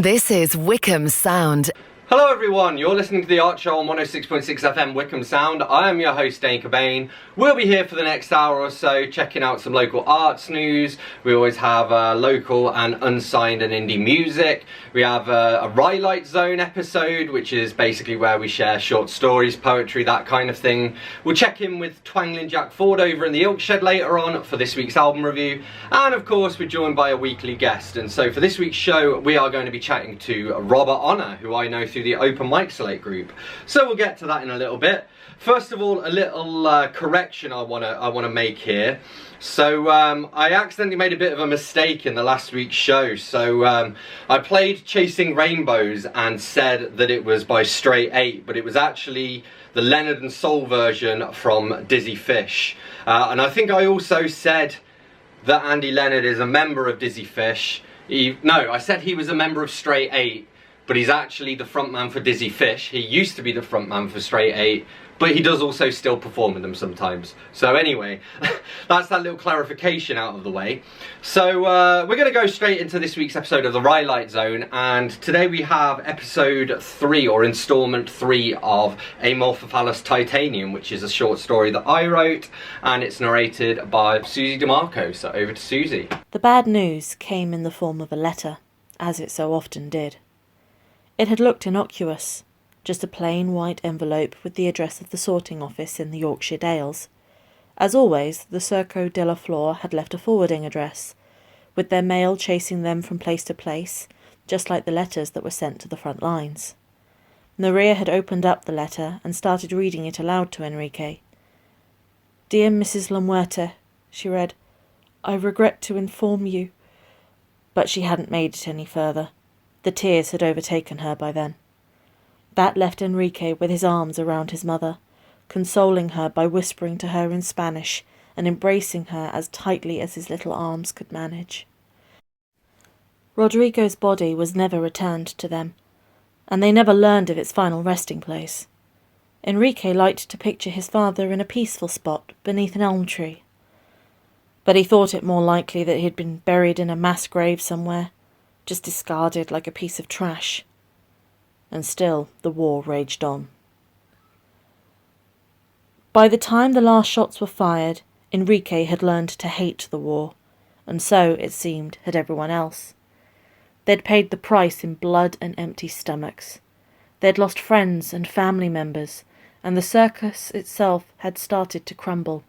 This is Wycombe Sound. Hello everyone, you're listening to The Art Show on 106.6 FM Wycombe Sound. I am your host Dane Cobain. We'll be here for the next hour or so checking out some local arts news. We always have local and unsigned and indie music. We have a Rhylight Zone episode, which is basically where we share short stories, poetry, that kind of thing. We'll check in with Twangling Jack Ford over in the Ilk Shed later on for this week's album review. And of course we're joined by a weekly guest. And so for this week's show we are going to be chatting to Robert Honor, who I know through the Open Mic Slate group. So we'll get to that in a little bit. First of all, a little correction I wanna make here. So I accidentally made a bit of a mistake in the last week's show. So I played Chasing Rainbows and said that it was by Straight 8, but it was actually the Leonard and Soul version from Dizzy Fish. And I think I also said that Andy Leonard is a member of Dizzy Fish. No, I said he was a member of Straight 8, but he's actually the frontman for Dizzy Fish. He used to be the frontman for Straight 8, but he does also still perform with them sometimes. So anyway, that's that little clarification out of the way. So we're going to go straight into this week's episode of the Rhylight Zone, and today we have episode 3, or installment 3 of Amorphophallus Titanium, which is a short story that I wrote, and it's narrated by Susie DeMarco. So over to Susie. The bad news came in the form of a letter, as it so often did. It had looked innocuous, just a plain white envelope with the address of the sorting office in the Yorkshire Dales. As always, the Circo de la Flor had left a forwarding address, with their mail chasing them from place to place, just like the letters that were sent to the front lines. Maria had opened up the letter and started reading it aloud to Enrique. "Dear Mrs. La Muerte," she read, "I regret to inform you—" But she hadn't made it any further. The tears had overtaken her by then. That left Enrique with his arms around his mother, consoling her by whispering to her in Spanish and embracing her as tightly as his little arms could manage. Rodrigo's body was never returned to them, and they never learned of its final resting place. Enrique liked to picture his father in a peaceful spot beneath an elm tree, but he thought it more likely that he had been buried in a mass grave somewhere, just discarded like a piece of trash. And still the war raged on. By the time the last shots were fired, Enrique had learned to hate the war, and so, it seemed, had everyone else. They'd paid the price in blood and empty stomachs. They'd lost friends and family members, and the circus itself had started to crumble.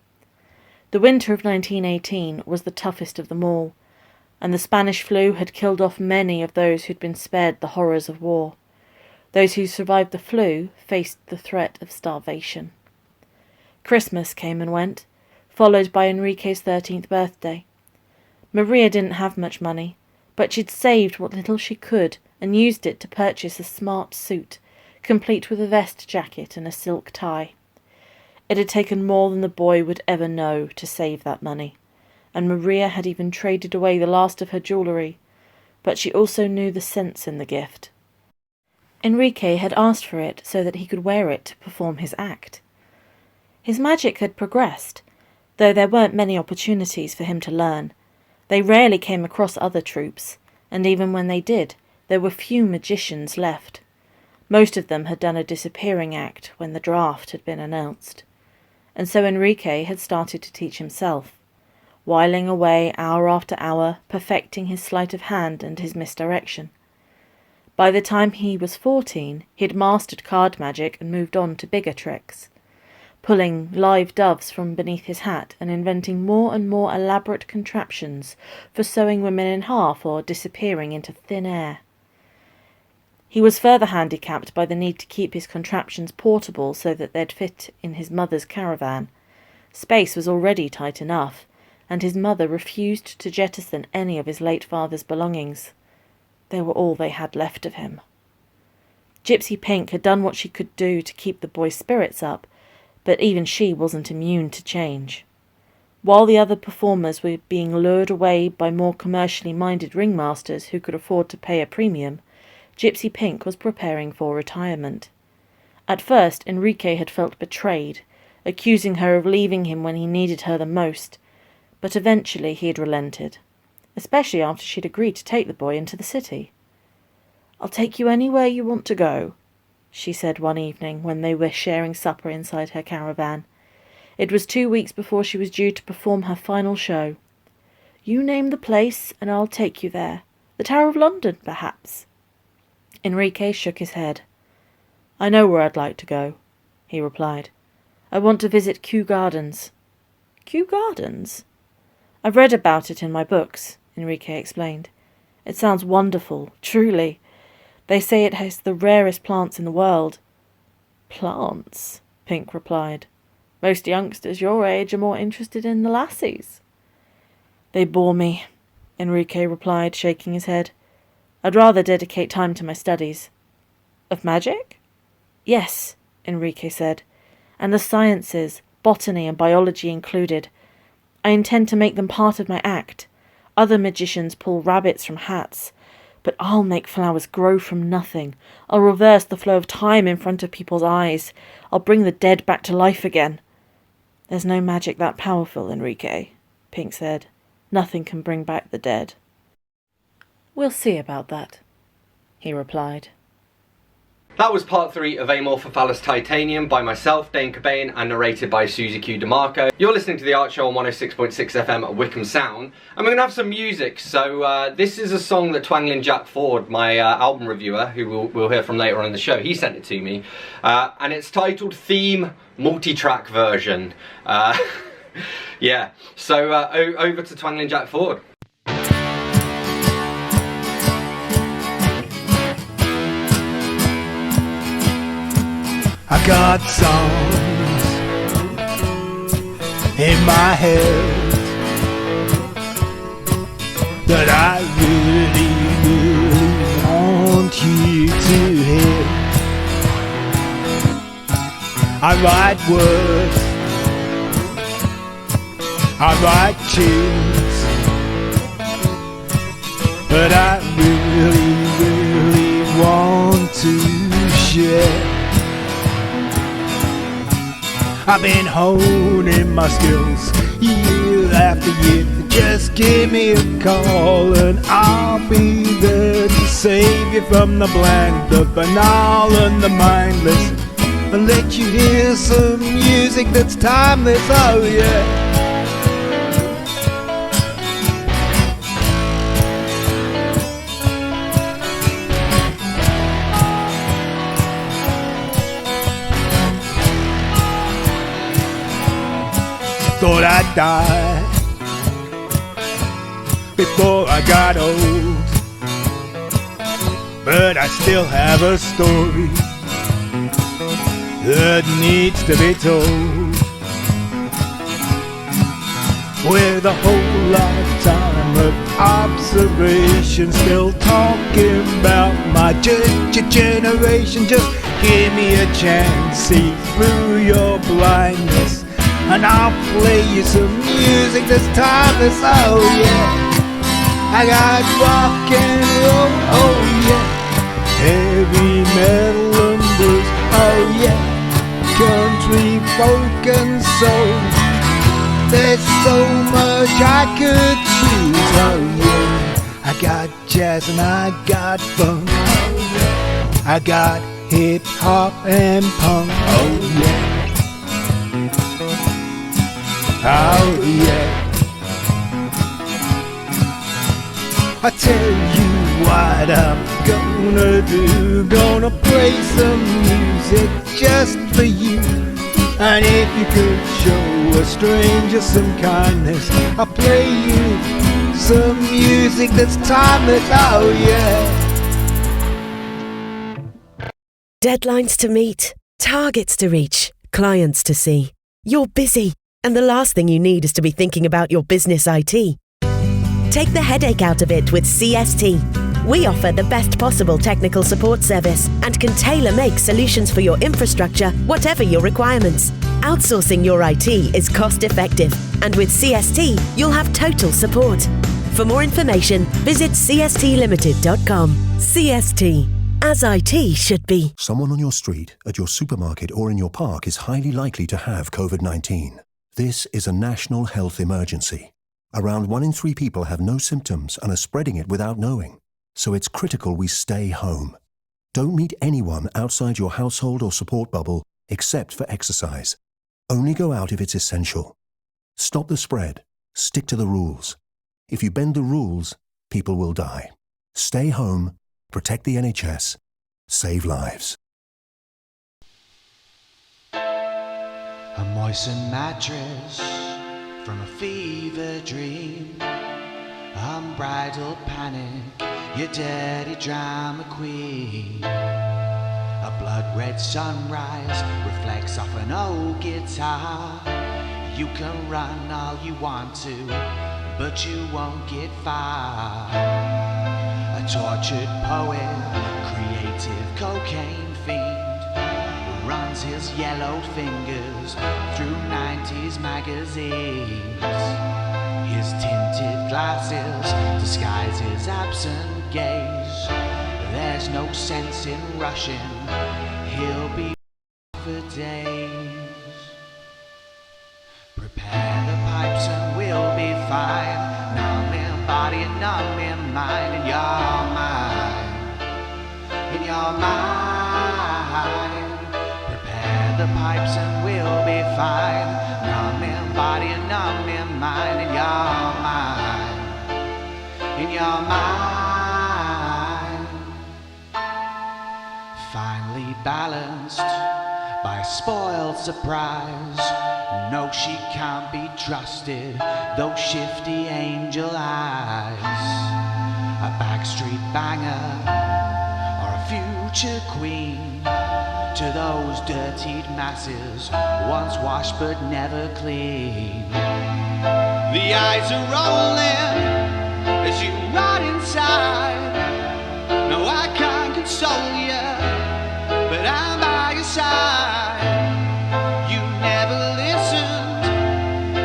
The winter of 1918 was the toughest of them all, and the Spanish flu had killed off many of those who'd been spared the horrors of war. Those who survived the flu faced the threat of starvation. Christmas came and went, followed by Enrique's 13th birthday. Maria didn't have much money, but she'd saved what little she could and used it to purchase a smart suit, complete with a vest jacket and a silk tie. It had taken more than the boy would ever know to save that money, and Maria had even traded away the last of her jewellery, but she also knew the sense in the gift. Enrique had asked for it so that he could wear it to perform his act. His magic had progressed, though there weren't many opportunities for him to learn. They rarely came across other troupes, and even when they did, there were few magicians left. Most of them had done a disappearing act when the draft had been announced. And so Enrique had started to teach himself, whiling away hour after hour, perfecting his sleight of hand and his misdirection. By the time he was 14, he had mastered card magic and moved on to bigger tricks, pulling live doves from beneath his hat and inventing more and more elaborate contraptions for sewing women in half or disappearing into thin air. He was further handicapped by the need to keep his contraptions portable so that they'd fit in his mother's caravan. Space was already tight enough, and his mother refused to jettison any of his late father's belongings. They were all they had left of him. Gypsy Pink had done what she could do to keep the boy's spirits up, but even she wasn't immune to change. While the other performers were being lured away by more commercially minded ringmasters who could afford to pay a premium, Gypsy Pink was preparing for retirement. At first, Enrique had felt betrayed, accusing her of leaving him when he needed her the most, but eventually he had relented, especially after she'd agreed to take the boy into the city. "I'll take you anywhere you want to go," she said one evening when they were sharing supper inside her caravan. It was 2 weeks before she was due to perform her final show. "You name the place and I'll take you there. The Tower of London, perhaps." Enrique shook his head. "I know where I'd like to go," he replied. "I want to visit Kew Gardens." "Kew Gardens?" "I've read about it in my books," Enrique explained. "It sounds wonderful, truly. They say it has the rarest plants in the world." "Plants?" Pink replied. "Most youngsters your age are more interested in the lassies." "They bore me," Enrique replied, shaking his head. "I'd rather dedicate time to my studies." "Of magic?" "Yes," Enrique said, "and the sciences, botany and biology included. I intend to make them part of my act. Other magicians pull rabbits from hats, but I'll make flowers grow from nothing. I'll reverse the flow of time in front of people's eyes. I'll bring the dead back to life again." "There's no magic that powerful, Enrique," Pink said. "Nothing can bring back the dead." "We'll see about that," he replied. That was part 3 of Amorphophallus Titanium by myself, Dane Cobain, and narrated by Susie Q DeMarco. You're listening to The Art Show on 106.6 FM at Wycombe Sound, and we're going to have some music. So this is a song that Twangling Jack Ford, my album reviewer, who we'll hear from later on in the show, he sent it to me, and it's titled Theme Multi-Track Version. Yeah, so over to Twangling Jack Ford. I got songs in my head that I really, really want you to hear. I write words, I write tunes that I really, really want to share. I've been honing my skills year after year. Just give me a call and I'll be there to save you from the blank, the banal and the mindless, and let you hear some music that's timeless, oh yeah. Thought I'd die before I got old, but I still have a story that needs to be told, with a whole lifetime of observation, still talking about my generation. Just give me a chance, see through your blindness, and I'll play you some music that's timeless, oh yeah. I got rock and roll, oh yeah. Heavy metal and blues, oh yeah. Country, folk and soul. There's so much I could choose, oh yeah. I got jazz and I got funk, oh yeah. I got hip hop and punk, oh yeah. Oh yeah. I tell you what I'm gonna do. Gonna play some music just for you. And if you could show a stranger some kindness, I'll play you some music that's timeless, oh yeah. Deadlines to meet, targets to reach, clients to see. You're busy, and the last thing you need is to be thinking about your business IT. Take the headache out of it with CST. We offer the best possible technical support service and can tailor-make solutions for your infrastructure, whatever your requirements. Outsourcing your IT is cost-effective, and with CST, you'll have total support. For more information, visit cstlimited.com. CST, as IT should be. Someone on your street, at your supermarket or in your park is highly likely to have COVID-19. This is a national health emergency. Around 1 in 3 people have no symptoms and are spreading it without knowing. so it's critical we stay home. Don't meet anyone outside your household or support bubble except for exercise. Only go out if it's essential. Stop the spread. Stick to the rules. If you bend the rules, people will die. Stay home, protect the NHS, save lives. A moistened mattress from a fever dream. Unbridled panic, your dirty drama queen. A blood-red sunrise reflects off an old guitar. You can run all you want to, but you won't get far. A tortured poet, creative cocaine fiend, runs his yellowed fingers through 90s magazines. His tinted glasses disguise his absent gaze. There's no sense in rushing, he'll be for days. Prepare the pipes and we'll be fine. Numb in body and numb in mind. In your mind, in your mind. Prepare the pipes and we'll be fine. Numb in body and numb in mind. In your mind, in your mind. Finally balanced by a spoiled surprise. No, she can't be trusted, those shifty angel eyes. A backstreet banger or a future queen. To those dirtied masses, once washed but never clean. The eyes are rolling as you rot inside. No, I can't console you, but I'm by your side. You never listened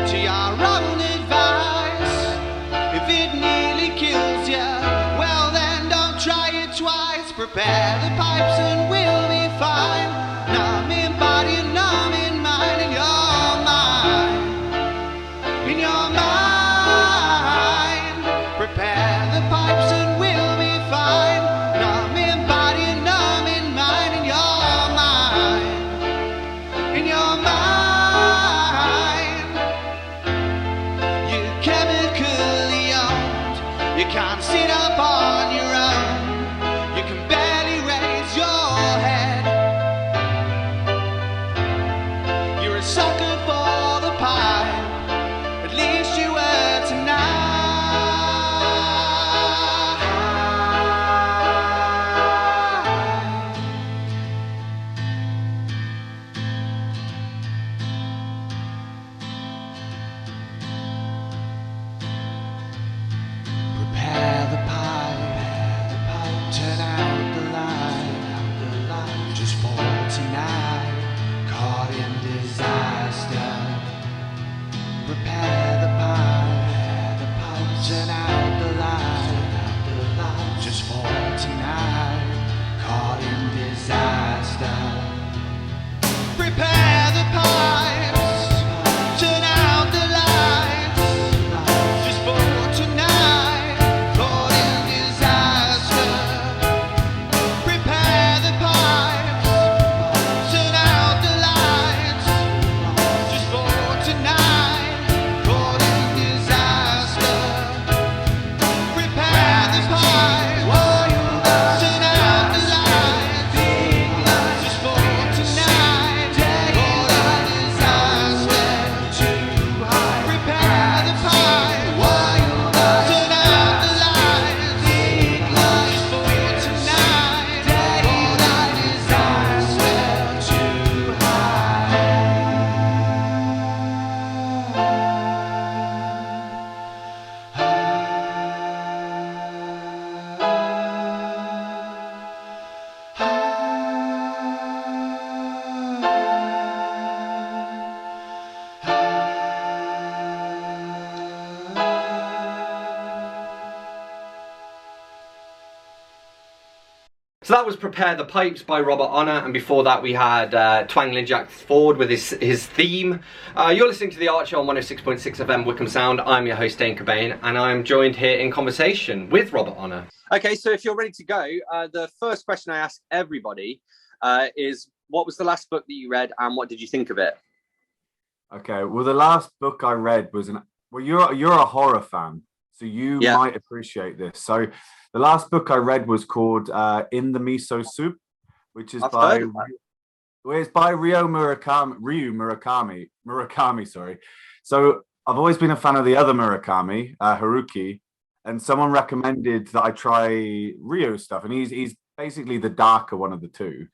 to your own advice. If it nearly kills you, well then don't try it twice. Prepare the pipes and we'll be fine. Numb in body and numb in mind. In your mind, in your mind. Prepare the pipes and we'll be fine. Numb in body and numb in mind. In your mind, in your mind. You're chemically owned. You can't sit up on your own. You can barely raise your head. So that was Prepare the Pipes by Robert Honor, and before that we had Twangling Jack Ford with his theme. You're listening to The Art Show on 106.6 FM Wycombe Sound. I'm your host Dane Cobain, and I'm joined here in conversation with Robert Honor. Okay, so if you're ready to go, the first question I ask everybody is, what was the last book that you read and what did you think of it? Okay, well, the last book I read was you're a horror fan, so you might appreciate this. So the last book I read was called In the Miso Soup, which is by Ryu Murakami, sorry. So I've always been a fan of the other Murakami, Haruki, and someone recommended that I try Ryu stuff, and he's basically the darker one of the two.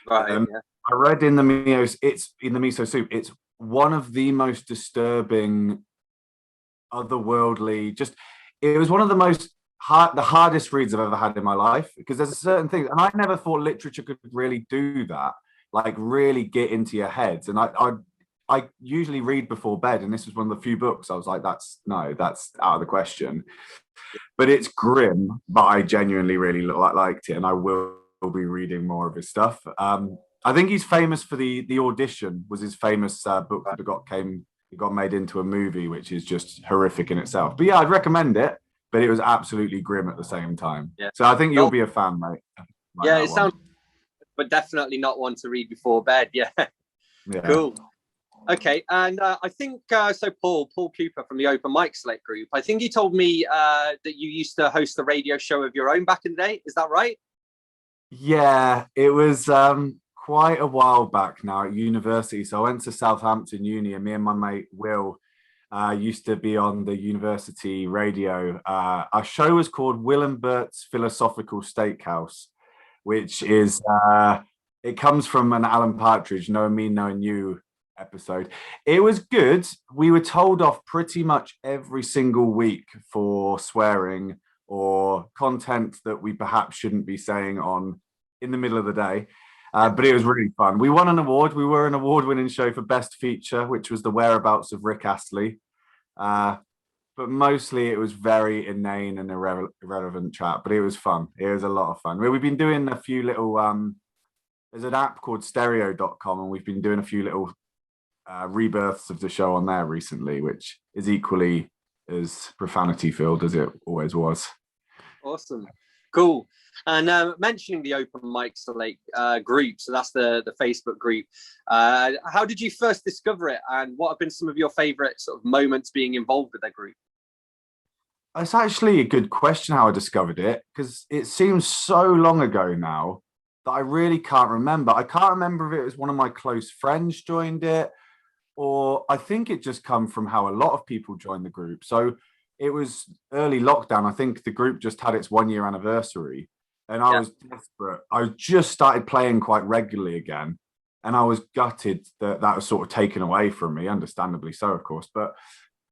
Right. I read In the Miso Soup. It's one of the most disturbing, otherworldly, it was one of the hardest reads I've ever had in my life, because there's a certain thing, and I never thought literature could really do that, like really get into your heads. And I usually read before bed, and this was one of the few books I was like, that's out of the question. But it's grim, but I genuinely really liked it, and I will be reading more of his stuff. I think he's famous for the Audition was his famous book that got made into a movie, which is just horrific in itself. But yeah, I'd recommend it, but it was absolutely grim at the same time. Yeah. So I think you'll be a fan, mate. Yeah, it sounds, but definitely not one to read before bed. Yeah. Cool. Okay, and I think so. Paul Cooper from the Open Mic Select group. I think he told me that you used to host a radio show of your own back in the day. Is that right? Yeah, it was quite a while back now at university. So I went to Southampton Uni, and me and my mate Will used to be on the university radio. Our show was called Will and Bert's Philosophical Steakhouse, which is it comes from an Alan Partridge Knowing Me, Knowing You episode. It was good. We were told off pretty much every single week for swearing or content that we perhaps shouldn't be saying on in the middle of the day. But it was really fun. We won an award. We were an award-winning show for Best Feature, which was The Whereabouts of Rick Astley. But mostly it was very inane and irrelevant chat, but it was fun. It was a lot of fun. We've been doing a few little, there's an app called stereo.com, and we've been doing a few little rebirths of the show on there recently, which is equally as profanity-filled as it always was. Awesome. Cool. And mentioning the Open Mic Select group, so that's the Facebook group. How did you first discover it, and what have been some of your favourite sort of moments being involved with that group? It's actually a good question how I discovered it, because it seems so long ago now that I really can't remember. I can't remember if it was one of my close friends joined it, or I think it just come from how a lot of people joined the group. So it was early lockdown. I think the group just had its 1 year anniversary. And I was desperate. I just started playing quite regularly again. And I was gutted that was sort of taken away from me, understandably so, of course. But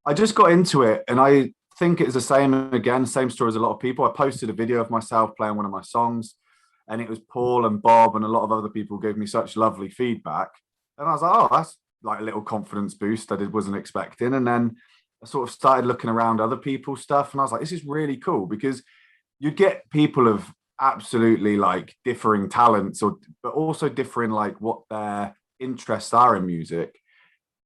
I just got into it. And I think it's the same story as a lot of people. I posted a video of myself playing one of my songs. And it was Paul and Bob and a lot of other people gave me such lovely feedback. And I was like, oh, that's like a little confidence boost I wasn't expecting. And then I sort of started looking around other people's stuff. And I was like, this is really cool, because you get people of absolutely like differing talents, but also differing like what their interests are in music.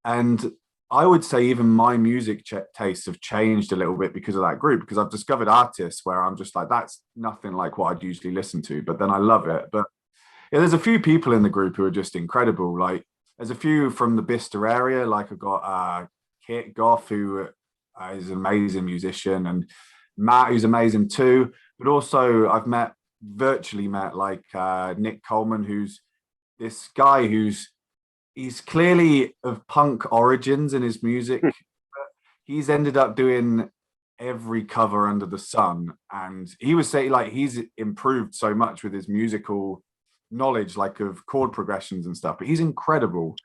And I would say even my music tastes have changed a little bit because of that group, because I've discovered artists where I'm just like, that's nothing like what I'd usually listen to, but then I love it. But yeah, there's a few people in the group who are just incredible. Like there's a few from the Bicester area, like I've got Kit Goff, who is an amazing musician, and Matt, who's amazing too. But also I've virtually met like Nick Coleman, who's this guy he's clearly of punk origins in his music. But he's ended up doing every cover under the sun, and he was saying like he's improved so much with his musical knowledge, like of chord progressions and stuff, but he's incredible.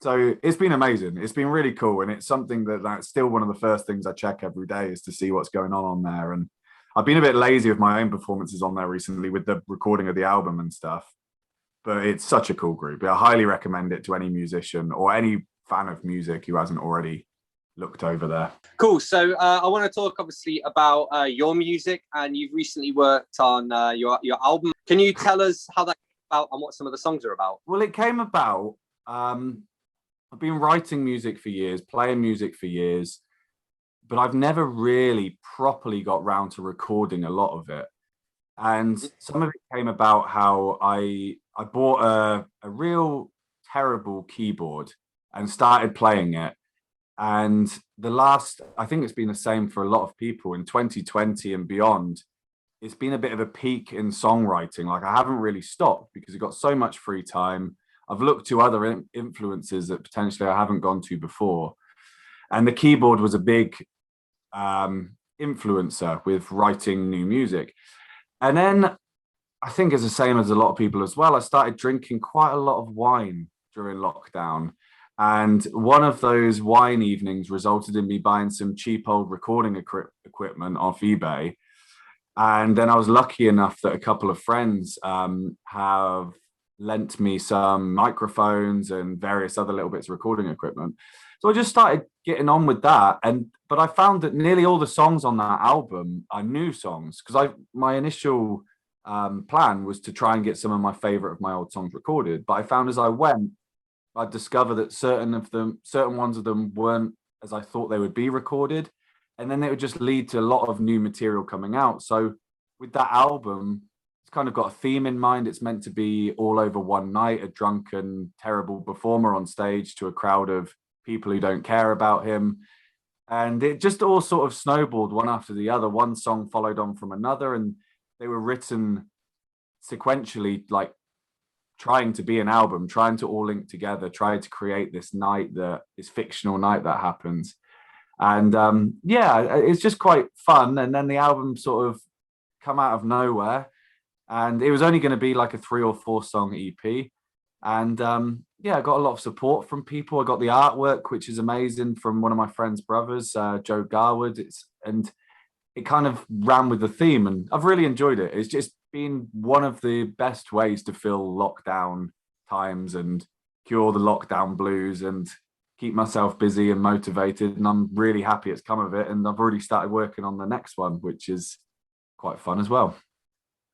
So it's been amazing. It's been really cool, and it's something that's still one of the first things I check every day, is to see what's going on there. And I've been a bit lazy with my own performances on there recently with the recording of the album and stuff, but it's such a cool group. I highly recommend it to any musician or any fan of music who hasn't already looked over there. Cool. So I want to talk obviously about your music, and you've recently worked on your album. Can you tell us how that came about and what some of the songs are about? Well, it came about. I've been writing music for years, playing music for years, but I've never really properly got round to recording a lot of it. And some of it came about how I bought a real terrible keyboard and started playing it. And I think it's been the same for a lot of people in 2020 and beyond. It's been a bit of a peak in songwriting. Like, I haven't really stopped because I've got so much free time. I've looked to other influences that potentially I haven't gone to before. And the keyboard was a big influencer with writing new music. And then I think it's the same as a lot of people as well. I started drinking quite a lot of wine during lockdown. And one of those wine evenings resulted in me buying some cheap old recording equipment off eBay. And then I was lucky enough that a couple of friends have lent me some microphones and various other little bits of recording equipment. So I just started getting on with that. But I found that nearly all the songs on that album are new songs, because my initial plan was to try and get some of my favorite of my old songs recorded. But I found as I went, I discovered that certain ones of them weren't as I thought they would be recorded. And then it would just lead to a lot of new material coming out. So with that album, it's kind of got a theme in mind. It's meant to be all over one night, a drunken, terrible performer on stage to a crowd of people who don't care about him. And it just all sort of snowballed one after the other. One song followed on from another, and they were written sequentially, like trying to be an album, trying to all link together, trying to create this night, this fictional night that happens. And it's just quite fun. And then the album sort of come out of nowhere, and it was only going to be like a 3 or 4 song EP. And I got a lot of support from people. I got the artwork, which is amazing, from one of my friend's brothers, Joe Garwood. And it kind of ran with the theme, and I've really enjoyed it. It's just been one of the best ways to fill lockdown times and cure the lockdown blues and keep myself busy and motivated. And I'm really happy it's come of it. And I've already started working on the next one, which is quite fun as well.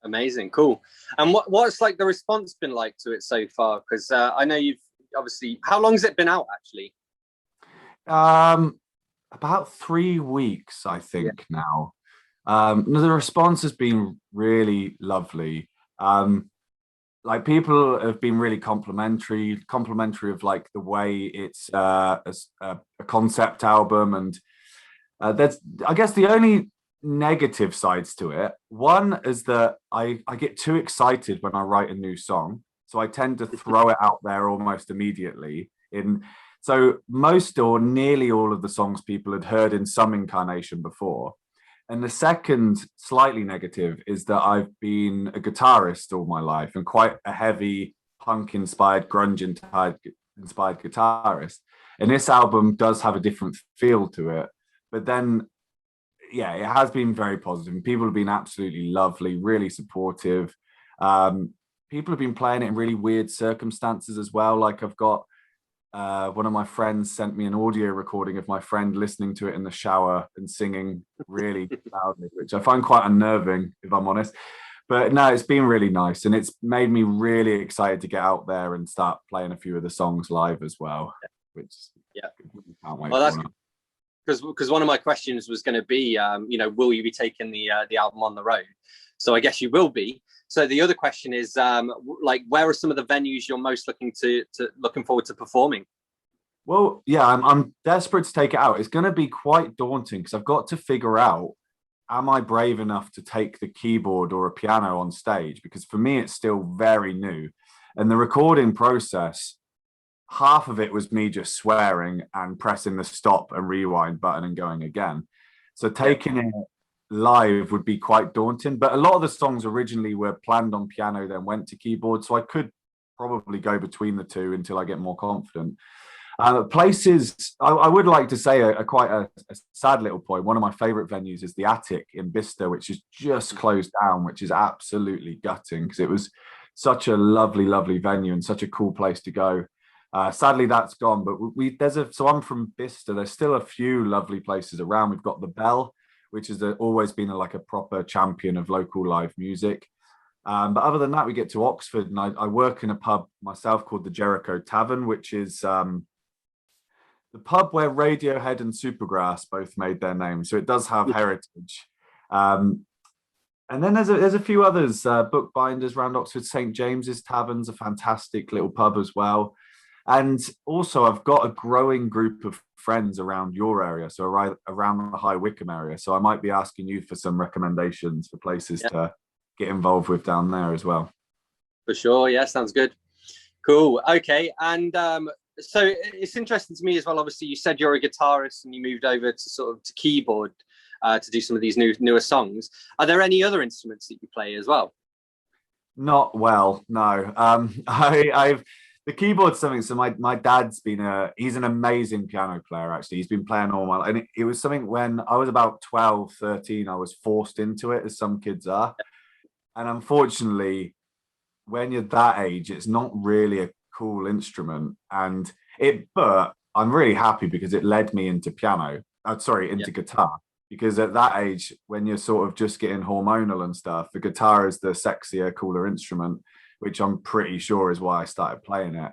Amazing. Cool. And what's like the response been like to it so far? Because I know you've obviously, how long has it been out actually? About 3 weeks, I think now. The response has been really lovely. Like, people have been really complimentary of like the way it's a concept album. And that's, I guess, the only negative sides to it. One is that I get too excited when I write a new song, so I tend to throw it out there almost immediately. So most or nearly all of the songs people had heard in some incarnation before. And the second slightly negative is that I've been a guitarist all my life, and quite a heavy punk inspired, grunge inspired guitarist. And this album does have a different feel to it. But then, it has been very positive. People have been absolutely lovely, really supportive. People have been playing it in really weird circumstances as well. Like, I've got one of my friends sent me an audio recording of my friend listening to it in the shower and singing really loudly, which I find quite unnerving, if I'm honest. But no, it's been really nice, and it's made me really excited to get out there and start playing a few of the songs live as well, which can't wait. Well, that's because one of my questions was going to be, will you be taking the album on the road? So I guess you will be. So the other question is, where are some of the venues you're most looking forward to performing? Well, I'm desperate to take it out. It's going to be quite daunting because I've got to figure out, am I brave enough to take the keyboard or a piano on stage? Because for me, it's still very new. And the recording process, half of it was me just swearing and pressing the stop and rewind button and going again. So taking it live would be quite daunting. But a lot of the songs originally were planned on piano, then went to keyboard. So I could probably go between the two until I get more confident. Places, I would like to say quite a sad little point. One of my favorite venues is the Attic in Bicester, which is just closed down, which is absolutely gutting because it was such a lovely, lovely venue and such a cool place to go. Sadly, that's gone. But so I'm from Bicester. There's still a few lovely places around. We've got the Bell, which has always been like a proper champion of local live music. But other than that, we get to Oxford, and I work in a pub myself called the Jericho Tavern, which is the pub where Radiohead and Supergrass both made their name. So it does have heritage. And then there's a few others, bookbinders around Oxford. St James's Tavern's a fantastic little pub as well. And also, I've got a growing group of friends around your area, so around the High Wycombe area. So I might be asking you for some recommendations for places to get involved with down there as well. For sure, yeah, sounds good. Cool. Okay, and so it's interesting to me as well. Obviously, you said you're a guitarist and you moved over to keyboard to do some of these newer songs. Are there any other instruments that you play as well? Not well, no. I've the keyboard's something. So my dad's he's an amazing piano player, actually. He's been playing all my life. And it was something when I was about 12, 13, I was forced into it, as some kids are. And unfortunately, when you're that age, it's not really a cool instrument. But I'm really happy because it led me into guitar. Because at that age, when you're sort of just getting hormonal and stuff, the guitar is the sexier, cooler instrument, which I'm pretty sure is why I started playing it.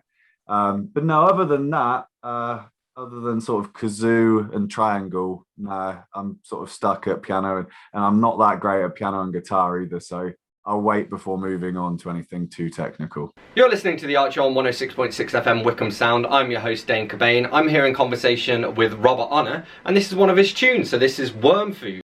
But no, other than that, other than sort of kazoo and triangle, no, I'm sort of stuck at piano, and I'm not that great at piano and guitar either. So I'll wait before moving on to anything too technical. You're listening to The Archer on 106.6 FM Wycombe Sound. I'm your host, Dane Cobain. I'm here in conversation with Robert Honor, and this is one of his tunes. So this is Worm Food.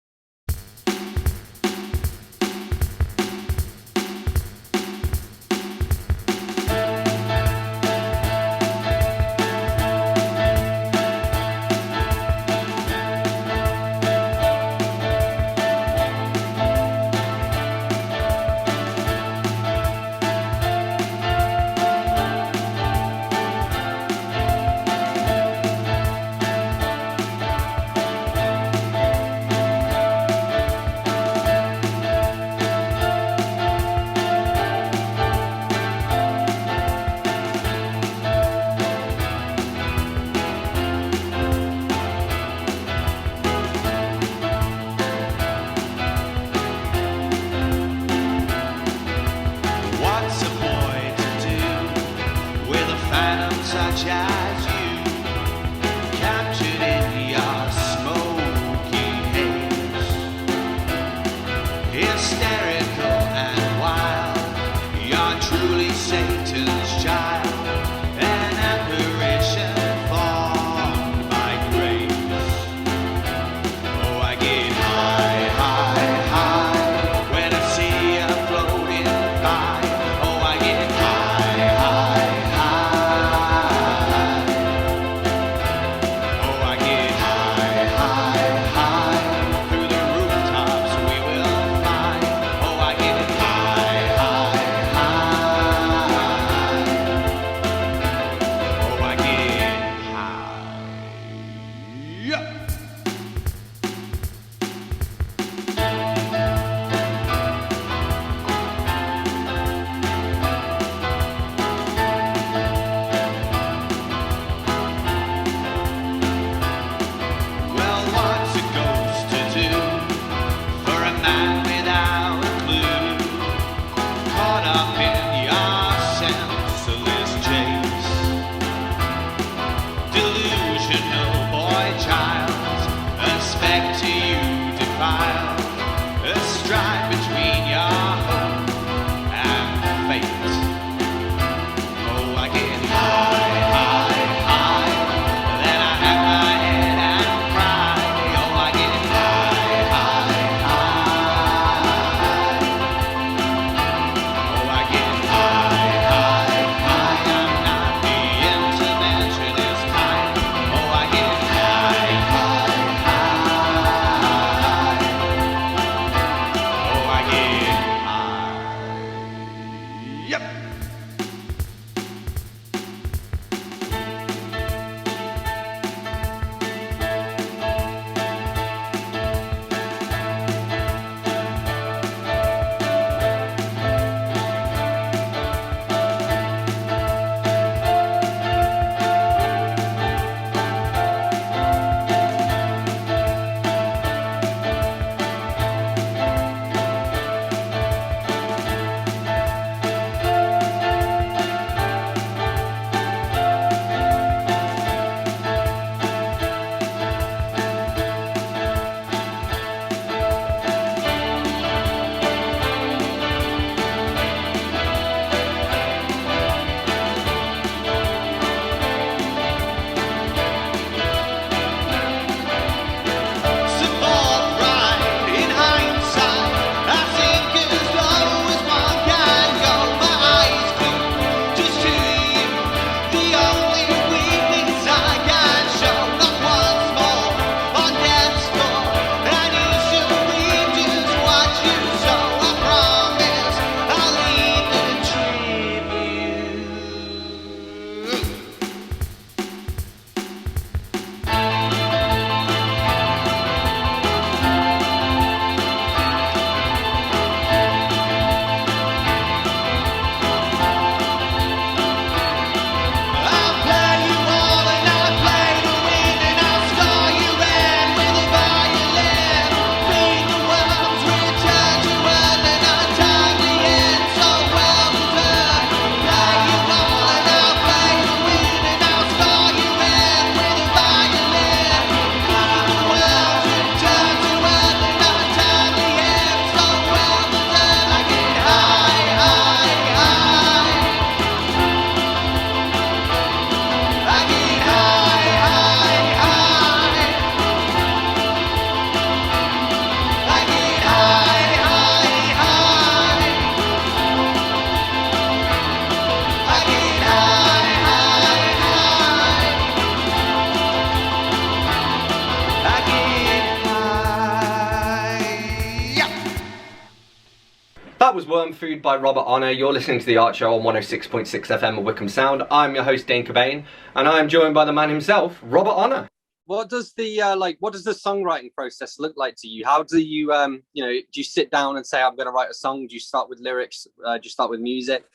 Worm Food by Robert Honor. You're listening to The Art Show on 106.6 FM of Wycombe Sound. I'm your host, Dane Cobain, and I am joined by the man himself, Robert Honor. What does the what does the songwriting process look like to you? How do you do you sit down and say, I'm going to write a song? Do you start with lyrics? Do you start with music?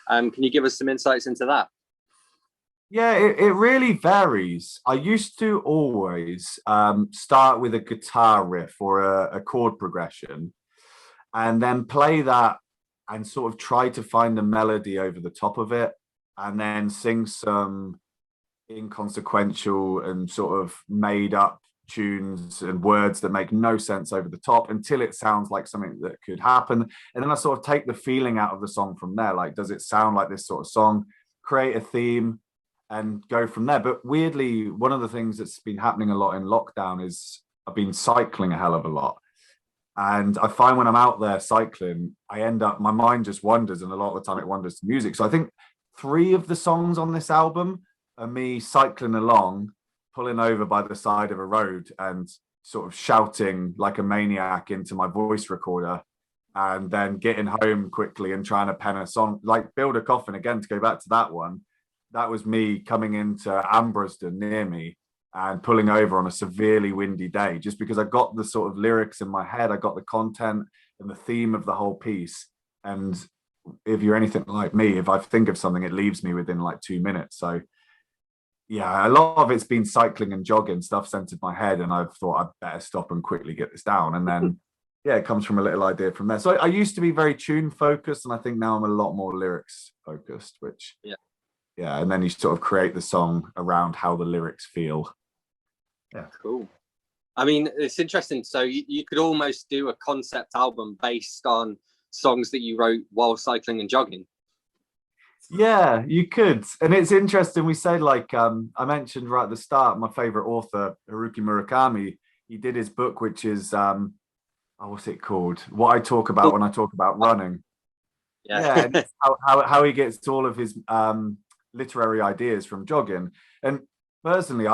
Can you give us some insights into that? Yeah, it really varies. I used to always start with a guitar riff or a chord progression, and then play that and sort of try to find a melody over the top of it, and then sing some inconsequential and sort of made up tunes and words that make no sense over the top until it sounds like something that could happen. And then I sort of take the feeling out of the song from there. Like, does it sound like this sort of song? Create a theme and go from there. But weirdly, one of the things that's been happening a lot in lockdown is I've been cycling a hell of a lot. And I find when I'm out there cycling, my mind just wanders, and a lot of the time it wanders to music. So I think 3 of the songs on this album are me cycling along, pulling over by the side of a road and sort of shouting like a maniac into my voice recorder, and then getting home quickly and trying to pen a song, like Build a Coffin, again, to go back to that one. That was me coming into Ambrosden near me and pulling over on a severely windy day, just because I got the sort of lyrics in my head, I got the content and the theme of the whole piece. And if you're anything like me, if I think of something, it leaves me within like 2 minutes. So yeah, a lot of it's been cycling and jogging, stuff entered my head, and I've thought I'd better stop and quickly get this down. And then, yeah, it comes from a little idea from there. So I used to be very tune focused, and I think now I'm a lot more lyrics focused, which, yeah, and then you sort of create the song around how the lyrics feel. Yeah. Cool. I mean, it's interesting. So you could almost do a concept album based on songs that you wrote while cycling and jogging. Yeah, you could. And it's interesting. We said, like, I mentioned right at the start, my favorite author, Haruki Murakami, he did his book, which is, what's it called? What I Talk About When I Talk About Running. Yeah, and how he gets all of his literary ideas from jogging. And personally,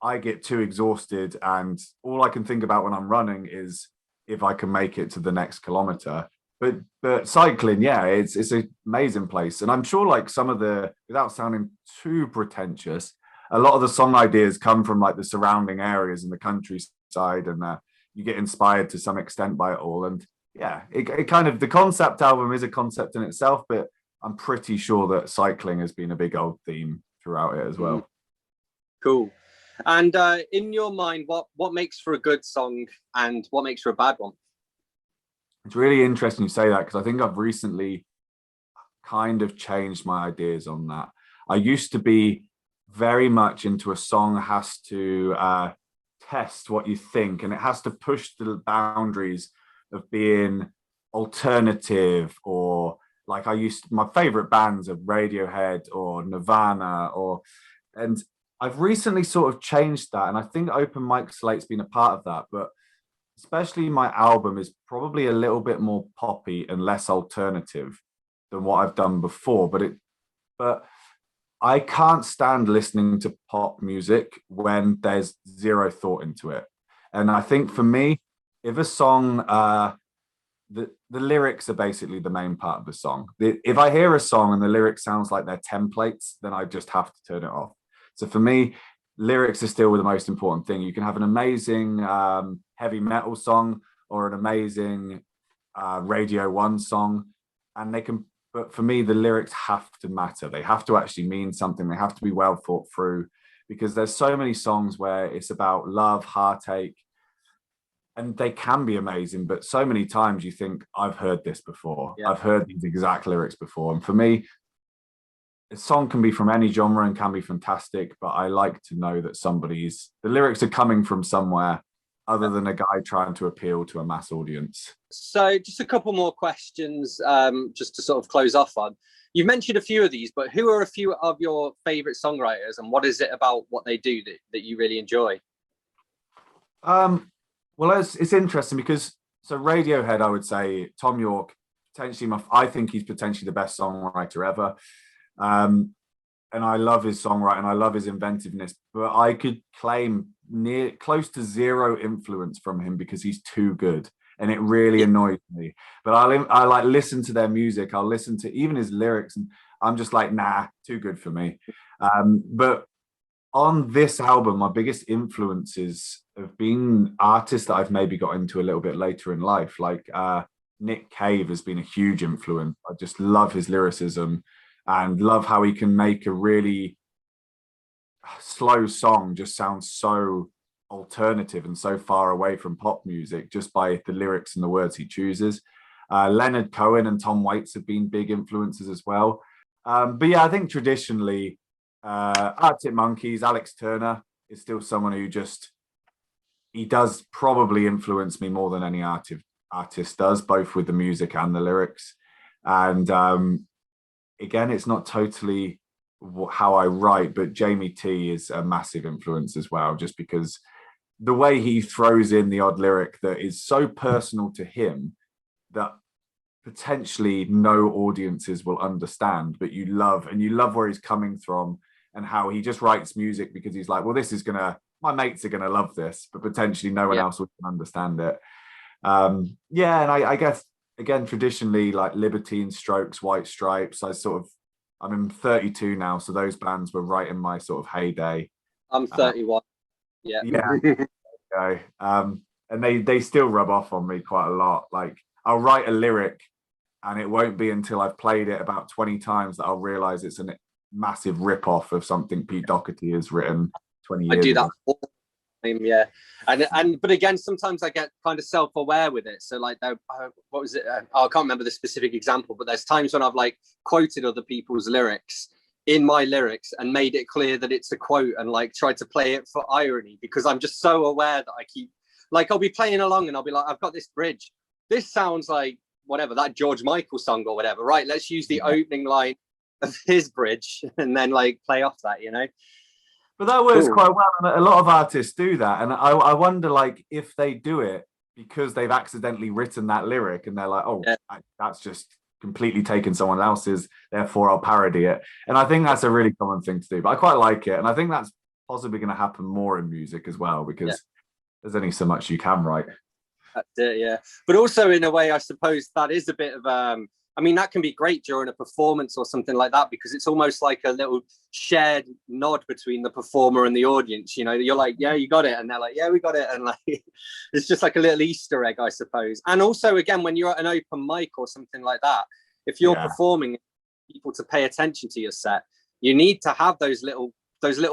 I get too exhausted, and all I can think about when I'm running is if I can make it to the next kilometer. But cycling, yeah, it's an amazing place. And I'm sure, like, some of without sounding too pretentious, a lot of the song ideas come from like the surrounding areas in the countryside, and you get inspired to some extent by it all. And yeah, it kind of, the concept album is a concept in itself, but I'm pretty sure that cycling has been a big old theme throughout it as well. Cool. And in your mind, what makes for a good song and what makes for a bad one? It's really interesting you say that, because I think I've recently kind of changed my ideas on that. I used to be very much into a song has to test what you think, and it has to push the boundaries of being alternative, or like my favorite bands are Radiohead or Nirvana, and I've recently sort of changed that, and I think Open Mic Slate's been a part of that, but especially my album is probably a little bit more poppy and less alternative than what I've done before. But I can't stand listening to pop music when there's zero thought into it. And I think for me, if a song, the lyrics are basically the main part of the song. If I hear a song and the lyrics sounds like they're templates, then I just have to turn it off. So for me, lyrics are still the most important thing. You can have an amazing heavy metal song or an amazing Radio 1 song, and but for me, the lyrics have to matter. They have to actually mean something. They have to be well thought through, because there's so many songs where it's about love, heartache, and they can be amazing, but so many times you think, I've heard this before. Yeah. I've heard these exact lyrics before. And for me, a song can be from any genre and can be fantastic, but I like to know that the lyrics are coming from somewhere other than a guy trying to appeal to a mass audience. So just a couple more questions, just to sort of close off on. You've mentioned a few of these, but who are a few of your favorite songwriters, and what is it about what they do that you really enjoy? Well, it's interesting because, so Radiohead, I would say Tom York, potentially I think he's potentially the best songwriter ever. And I love his songwriting, I love his inventiveness, but I could claim close to zero influence from him because he's too good. and it really annoys me. But I like listen to their music. I'll listen to even his lyrics, and I'm just like, nah, too good for me. But on this album, my biggest influences have been artists that I've maybe got into a little bit later in life. Like Nick Cave has been a huge influence. I just love his lyricism and love how he can make a really slow song just sound so alternative and so far away from pop music just by the lyrics and the words he chooses. Leonard Cohen and Tom Waits have been big influences as well. But yeah, I think traditionally, Arctic Monkeys, Alex Turner is still someone who he does probably influence me more than any artist does, both with the music and the lyrics. And again, it's not totally how I write, but Jamie T is a massive influence as well, just because the way he throws in the odd lyric that is so personal to him that potentially no audiences will understand, but you love where he's coming from and how he just writes music because he's like, well, my mates are gonna love this, but potentially no one else will understand it. And I guess again, traditionally, like Libertine, Strokes, White Stripes, I'm 32 now, so those bands were right in my sort of heyday. I'm 31. Yeah. And they still rub off on me quite a lot. Like I'll write a lyric and it won't be until I've played it about 20 times that I'll realize it's a massive rip-off of something Pete Doherty has written 20 years ago. I do that all the time, yeah. But again, sometimes I get kind of self-aware with it. So like, what was it? I can't remember the specific example, but there's times when I've like quoted other people's lyrics in my lyrics and made it clear that it's a quote and like tried to play it for irony because I'm just so aware that I keep, like, I'll be playing along and I'll be like, I've got this bridge. This sounds like whatever, that George Michael song or whatever, right? Let's use the opening line of his bridge and then like play off that, you know? But that works quite well. And a lot of artists do that. And I wonder, like, if they do it because they've accidentally written that lyric and they're like, oh, that's just completely taken someone else's, therefore I'll parody it. And I think that's a really common thing to do. But I quite like it. And I think that's possibly going to happen more in music as well, because there's only so much you can write. That's it, yeah. But also in a way, I suppose that is a bit of I mean, that can be great during a performance or something like that, because it's almost like a little shared nod between the performer and the audience. You know, you're like, yeah, you got it. And they're like, yeah, we got it. And like, it's just like a little Easter egg, I suppose. And also, again, when you're at an open mic or something like that, if you're performing, people to pay attention to your set, you need to have those little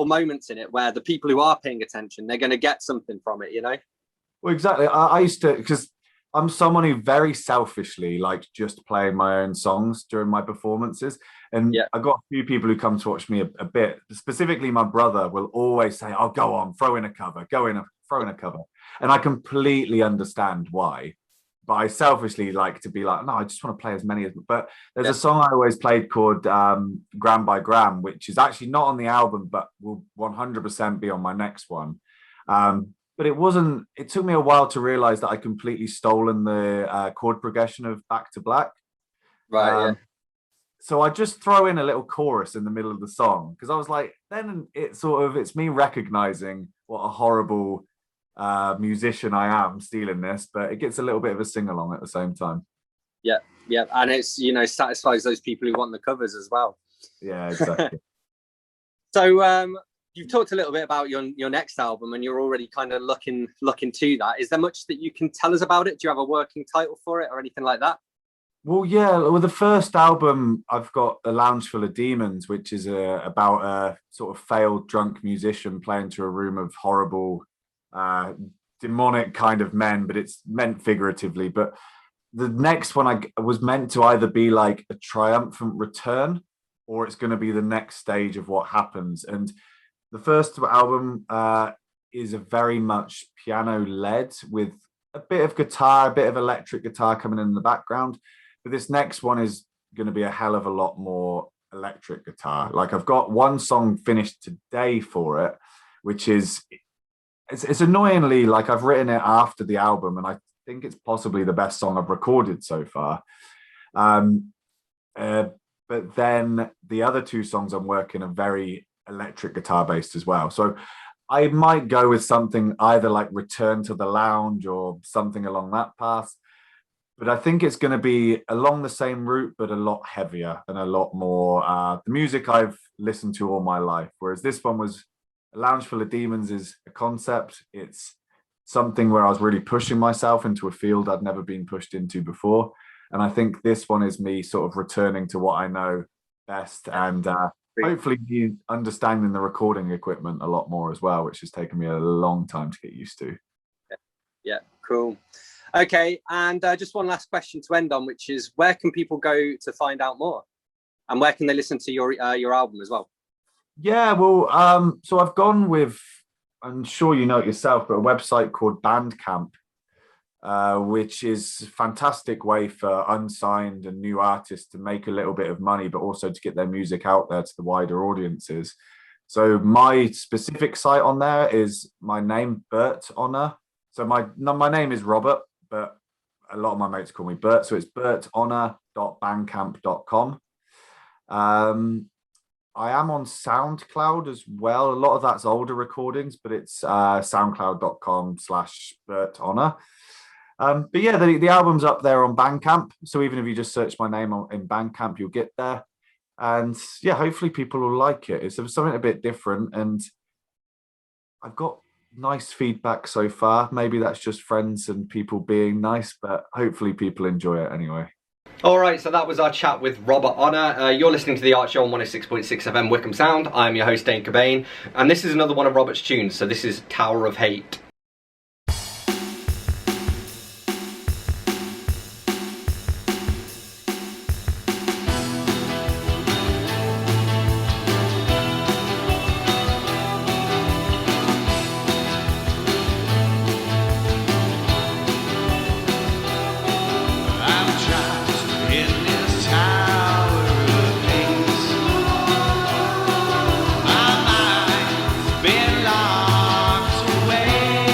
moments in it where the people who are paying attention, they're going to get something from it, you know? Well, exactly. I used to, because I'm someone who very selfishly likes just playing my own songs during my performances. And I've got a few people who come to watch me a bit. Specifically, my brother will always say, oh, go on, throw in a cover, throw in a cover. And I completely understand why. But I selfishly like to be like, no, I just want to play as many as. But there's a song I always played called Gram by Gram, which is actually not on the album, but will 100% be on my next one. But it took me a while to realize that I completely stolen the chord progression of Back to Black. Right. So I just throw in a little chorus in the middle of the song, because I was like, then it's me recognizing what a horrible musician I am stealing this, but it gets a little bit of a sing-along at the same time. Yeah. And it's, satisfies those people who want the covers as well. Yeah, exactly. So, you've talked a little bit about your next album, and you're already kind of looking to that. Is there much that you can tell us about it? Do you have a working title for it or anything like that? Well, yeah. Well, the first album, I've got A Lounge Full of Demons, which is about a sort of failed drunk musician playing to a room of horrible, demonic kind of men, but it's meant figuratively. But the next one I was meant to either be like a triumphant return, or it's going to be the next stage of what happens. And the first album is a very much piano-led with a bit of guitar, a bit of electric guitar coming in the background. But this next one is going to be a hell of a lot more electric guitar. Like, I've got one song finished today for it, which is, it's annoyingly, like, I've written it after the album, and I think it's possibly the best song I've recorded so far. But then the other two songs I'm working are very electric guitar based as well. So I might go with something either like Return to the Lounge or something along that path. But I think it's going to be along the same route, but a lot heavier and a lot more the music I've listened to all my life. Whereas this one was A Lounge Full of Demons is a concept. It's something where I was really pushing myself into a field I'd never been pushed into before. And I think this one is me sort of returning to what I know best and hopefully understanding the recording equipment a lot more as well, which has taken me a long time to get used to. Yeah, cool. Okay, and just one last question to end on, which is where can people go to find out more? And where can they listen to your album as well? Yeah, well, so I've gone with, I'm sure you know it yourself, but a website called Bandcamp, which is a fantastic way for unsigned and new artists to make a little bit of money, but also to get their music out there to the wider audiences. So my specific site on there is my name, Bert Honor. So my name is Robert, but a lot of my mates call me Bert. So it's berthonor.bandcamp.com. I am on SoundCloud as well. A lot of that's older recordings, but it's soundcloud.com/BertHonor. But yeah, the album's up there on Bandcamp. So even if you just search my name in Bandcamp, you'll get there. And yeah, hopefully people will like it. It's something a bit different. And I've got nice feedback so far. Maybe that's just friends and people being nice, but hopefully people enjoy it anyway. All right, so that was our chat with Robert Honor. You're listening to The Art Show on 106.6 FM Wycombe Sound. I'm your host, Dane Cobain, and this is another one of Robert's tunes. So this is Tower of Hate. Been locked away.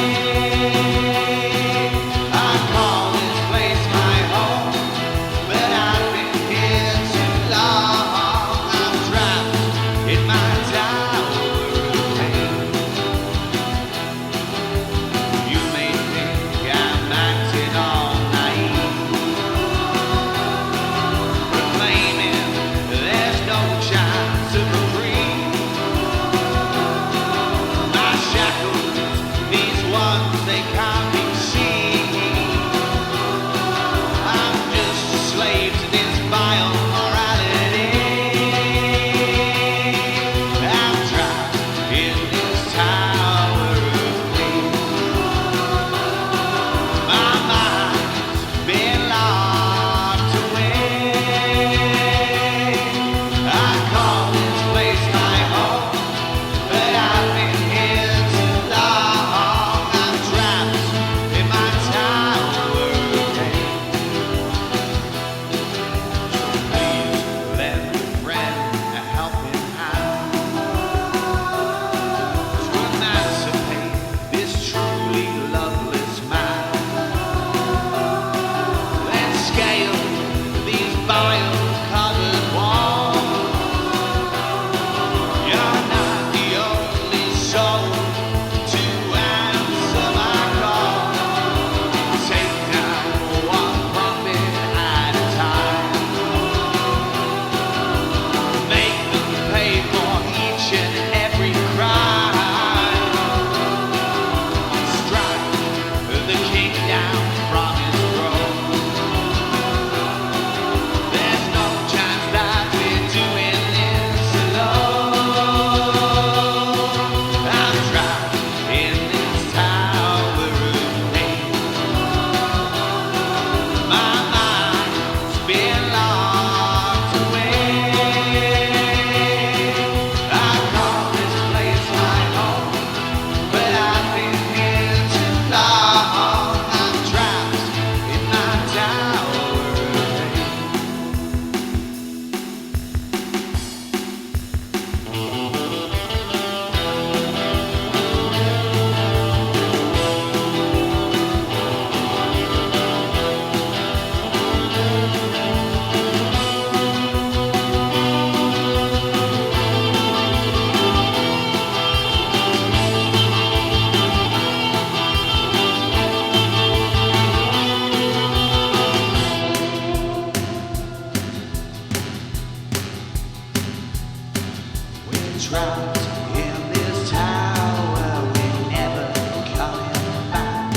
trapped in this tower, we're never coming back.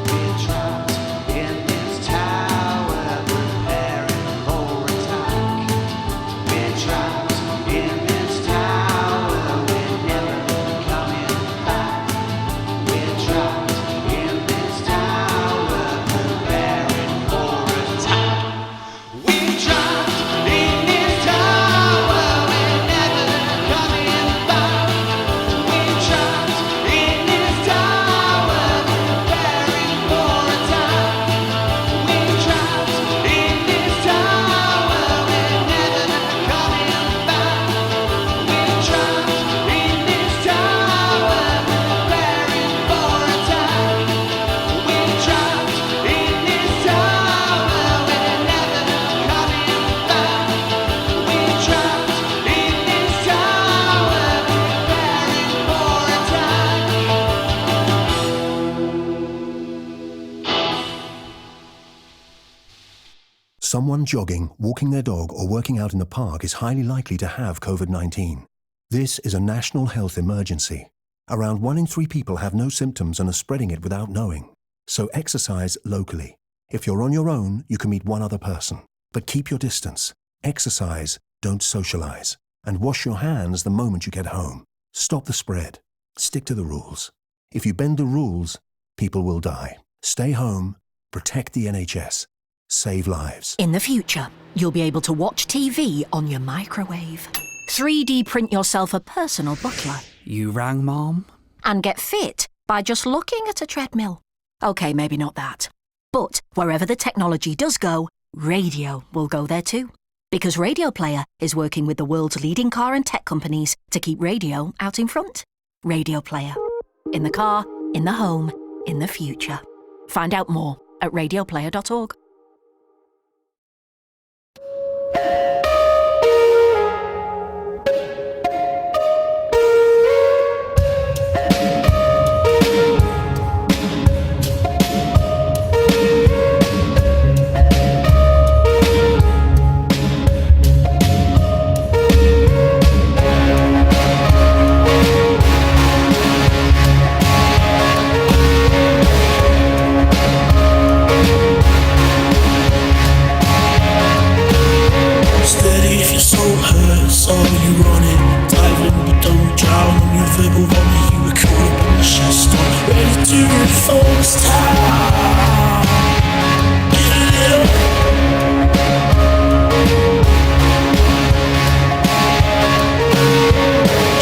We're trapped in this tower, preparing for attack. We're trapped in this tower, we're never coming back. We're trapped in this tower, preparing for attack. We're trapped in this tower, we're never coming back. We're trapped in this tower, preparing for attack. We're trapped in this tower, we're never coming back. We're trapped in this tower, preparing for attack. We're trapped in this tower, we're never coming back. We're trapped in this tower, preparing for attack. Someone jogging, walking their dog, or working out in the park is highly likely to have COVID-19. This is a national health emergency. Around 1 in 3 people have no symptoms and are spreading it without knowing. So exercise locally. If you're on your own, you can meet one other person. But keep your distance. Exercise, don't socialize. And wash your hands the moment you get home. Stop the spread. Stick to the rules. If you bend the rules, people will die. Stay home. Protect the NHS. Save lives. In the future, you'll be able to watch TV on your microwave, 3D print yourself a personal butler, You rang, Mom? and get fit by just looking at a treadmill. Okay, maybe not that. But wherever the technology does go, radio will go there too. Because Radio Player is working with the world's leading car and tech companies to keep radio out in front. Radio Player. In the car, in the home, in the future. Find out more at radioplayer.org. Steady if your soul hurts or you run it. Dive in but don't drown on your verbal vomit. You were caught up in the chest on, ready to reform this town. Get a little.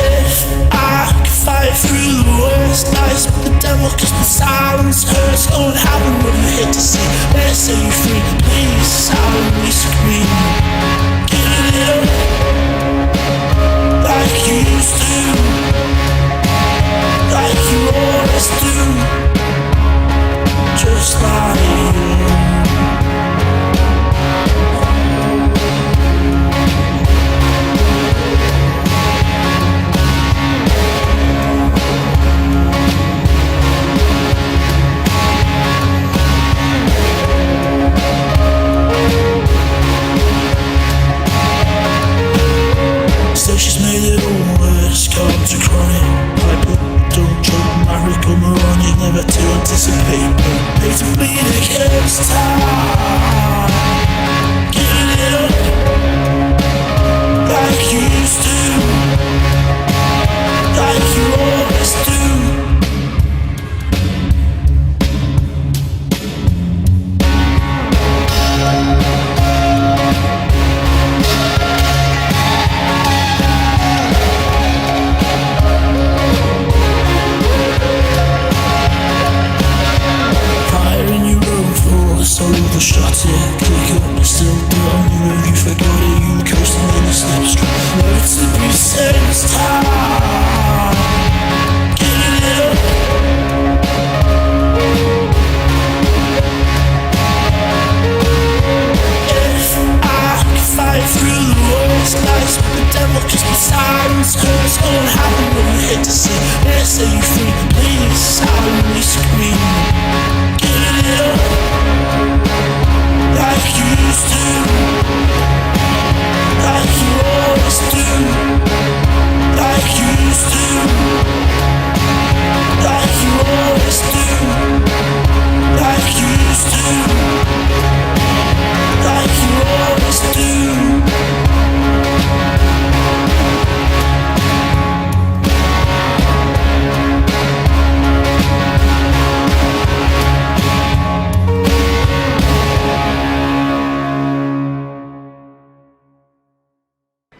If I could fight through the worst, I spit the devil cause the silence hurts. Oh, heaven would have hit to see. Let's set you free, please silently scream. Get a little.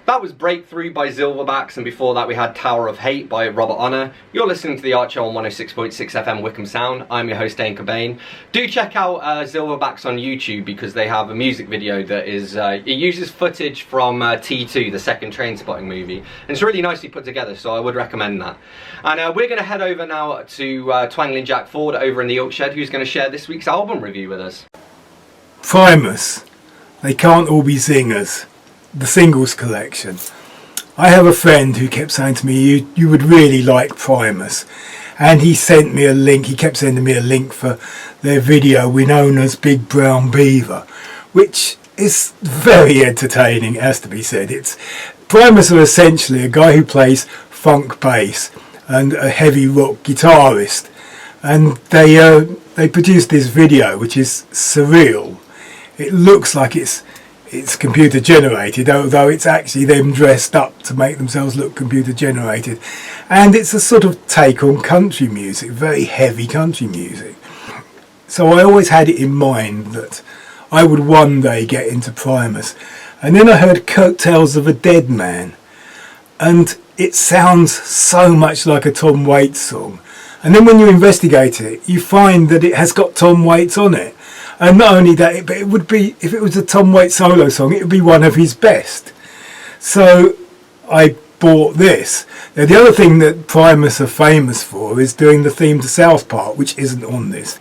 That was Breakthrough by Silverbacks, and before that we had Tower of Hate by Robert Honor. You're listening to The Art Show on 106.6 FM Wycombe Sound. I'm your host, Dane Cobain. Do check out Silverbacks on YouTube, because they have a music video that is, it uses footage from T2, the second Trainspotting movie. And it's really nicely put together, so I would recommend that. And we're going to head over now to Twangling Jack Ford over in the York Shed, who's going to share this week's album review with us. Primus, They Can't All Be Singers, the singles collection. I have a friend who kept saying to me, you would really like Primus, and he sent me a link. He kept sending me a link for their video Winona's Big Brown Beaver, which is very entertaining, it has to be said. Primus are essentially a guy who plays funk bass and a heavy rock guitarist, and they produced this video which is surreal. It looks like it's computer generated, although it's actually them dressed up to make themselves look computer generated, and it's a sort of take on country music, very heavy country music. So I always had it in mind that I would one day get into Primus, and then I heard Coattails of a Dead Man, and it sounds so much like a Tom Waits song, and then when you investigate it you find that it has got Tom Waits on it. And not only that, but it would be, if it was a Tom Waits solo song, it would be one of his best. So I bought this. Now, the other thing that Primus are famous for is doing the theme to South Park, which isn't on this.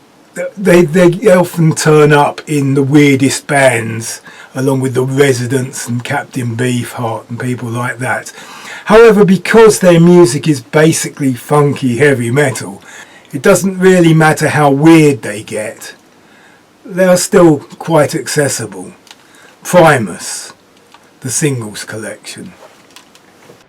They often turn up in the weirdest bands, along with the Residents and Captain Beefheart and people like that. However, because their music is basically funky heavy metal, it doesn't really matter how weird they get. They are still quite accessible. Primus, the singles collection.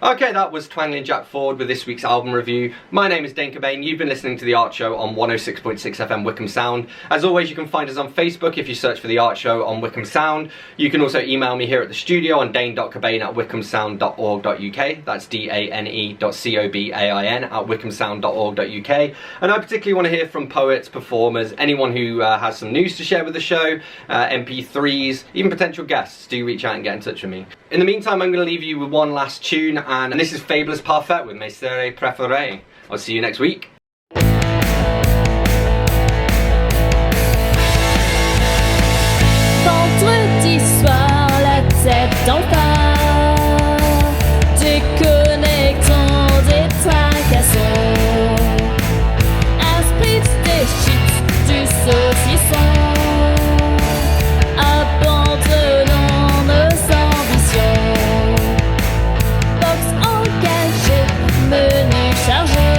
Okay, that was Twangling Jack Ford with this week's album review. My name is Dane Cobain. You've been listening to The Art Show on 106.6 FM Wycombe Sound. As always, you can find us on Facebook if you search for The Art Show on Wycombe Sound. You can also email me here at the studio on dane.cobain@wycombesound.org.uk. That's dane.cobain@wycombesound.org.uk. And I particularly want to hear from poets, performers, anyone who has some news to share with the show, MP3s, even potential guests. Do reach out and get in touch with me. In the meantime, I'm going to leave you with one last tune, and this is Fabulous Parfait with Mes Serres Préférées. I'll see you next week. Vendredi soir, la tête en part, déconnectant des tracassons, un spritz, des chips, du saucisson, abandonnant nos ambitions. Box engagée, menu chargé,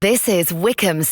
This is Wycombe